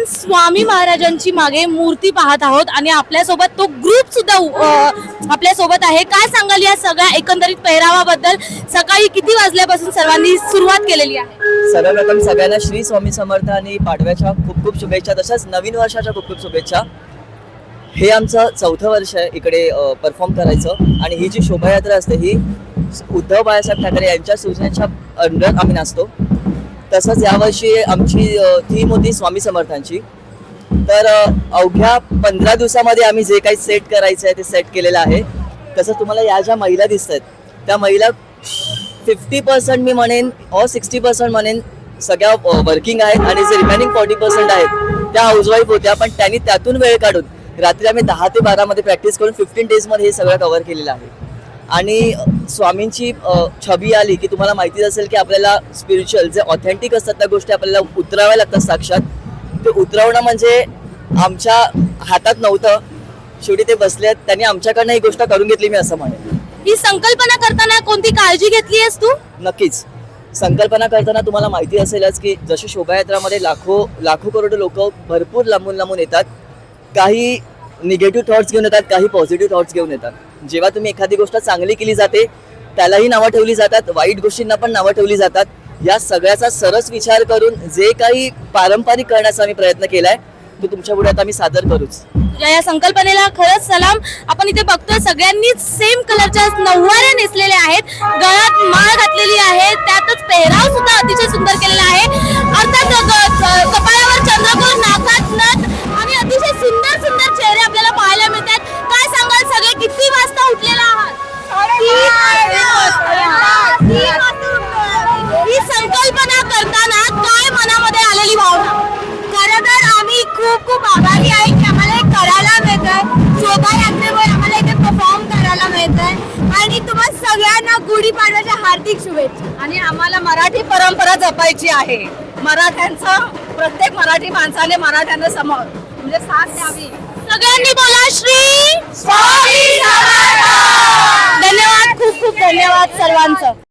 स्वामी महाराजांची मागे मूर्ती पाहत आहोत आणि आपल्यासोबत तो ग्रुप सुद्धा आपल्यासोबत आहे. काय सांगाल या सगळ्या एकंदरीत पेहरावाबद्दल? सकाळी किती वाजल्यापासून सर्वांनी सुरुवात केलेली आहे? सर्वप्रथम सगळ्यांना श्री स्वामी समर्थ आणि पाडव्याच्या खूप खूप शुभेच्छा, तशाच नवीन वर्षाच्या खूप खूप शुभेच्छा. हे आमचं 4थं वर्ष आहे इकडे परफॉर्म करायचं आणि ही जी शोभायात्रा असते ही उद्धव बाळासाहेब ठाकरे यांच्या सूचनेच्या अंडर आम्ही नाचतो. तसंच यावर्षी आमची थीम होती स्वामी समर्थांची. तर अवघ्या 15 दिवसामध्ये आम्ही जे काही सेट करायचं आहे ते सेट केलेलं आहे. तसंच तुम्हाला या ज्या महिला दिसत आहेत त्या महिला 50% मी म्हणेन और 60% म्हणेन सगळ्या वर्किंग आहेत आणि जे रिमेनिंग 40% आहेत त्या हाऊसवाईफ होत्या. पण त्यांनी त्यातून वेळ काढून रात्री आम्ही 10 ते 12 मध्ये प्रॅक्टिस करून 15 डेजमध्ये हे सगळं कव्हर केलेलं आहे. आणि स्वामींची छबी आली की तुम्हाला माहितीच असेल की आपल्याला स्पिरिच्युअल जे ऑथेंटिक असतात त्या गोष्टी आपल्याला उतराव्या लागतात साक्षात. ते उतरवणं म्हणजे आमच्या हातात नव्हतं, शेवटी ते बसले त्यांनी आमच्याकडनं ही गोष्ट करून घेतली मी असं म्हणेन. ही संकल्पना करताना कोणती काळजी घेतली आहेस तू? नक्कीच. संकल्पना करताना तुम्हाला माहिती असेलच की जशी शोभायात्रामध्ये लाखो करोड लोक भरपूर लांबून येतात. काही निगेटिव्ह थॉट्स घेऊन येतात, काही पॉझिटिव्ह थॉट्स घेऊन येतात. जेव्हा तुम्ही एखादी गोष्ट चांगली केली जाते त्यालाही नावं ठेवली जातात, वाईट गोष्टींना पण नावं ठेवली जातात. या सगळ्याचा सरस विचार करून जे काही पारंपरिक करण्याचा आम्ही प्रयत्न केलाय तो तुमच्या पुढे आता आम्ही सादर करूच. या संकल्पनेला खरंच सलाम. आपण इथे बघतोय सगळ्यांनीच सेम कलरच्या नऊवाऱ्या नेसलेल्या आहेत, गळ्यात माळ घातलेली आहे, त्यातच पेहराव सुद्धा अतिशय सुंदर केलेला आहे. अर्थात कपाळावर चंद्रकोर, नाकात नथ आणि अतिशय सुंदर सुंदर चेहरे आपल्याला पाहायला मिळतात. काय सांगाल, सगळे किती वाजता उठलेला आहात? ही संकल्पना करताना काय मनामध्ये आलेली भावना? खरं तर आम्ही खूप खूप आभारी आहे की आम्हाला हे करायला मिळतंय. शोभायात्रेमुळे आम्हाला इथे परफॉर्म करायला मिळतंय आणि तुम्हा सगळ्यांना गुढीपाडव्याच्या हार्दिक शुभेच्छा. आणि आम्हाला मराठी परंपरा जपायची आहे. मराठ्यांचं प्रत्येक मराठी माणसाने मराठ्यांना समोर म्हणजे साथ द्यावी. सगळ्यांनी बोला श्री स्वामी समर्थ. धन्यवाद, खूप खूप धन्यवाद सर्वांचं.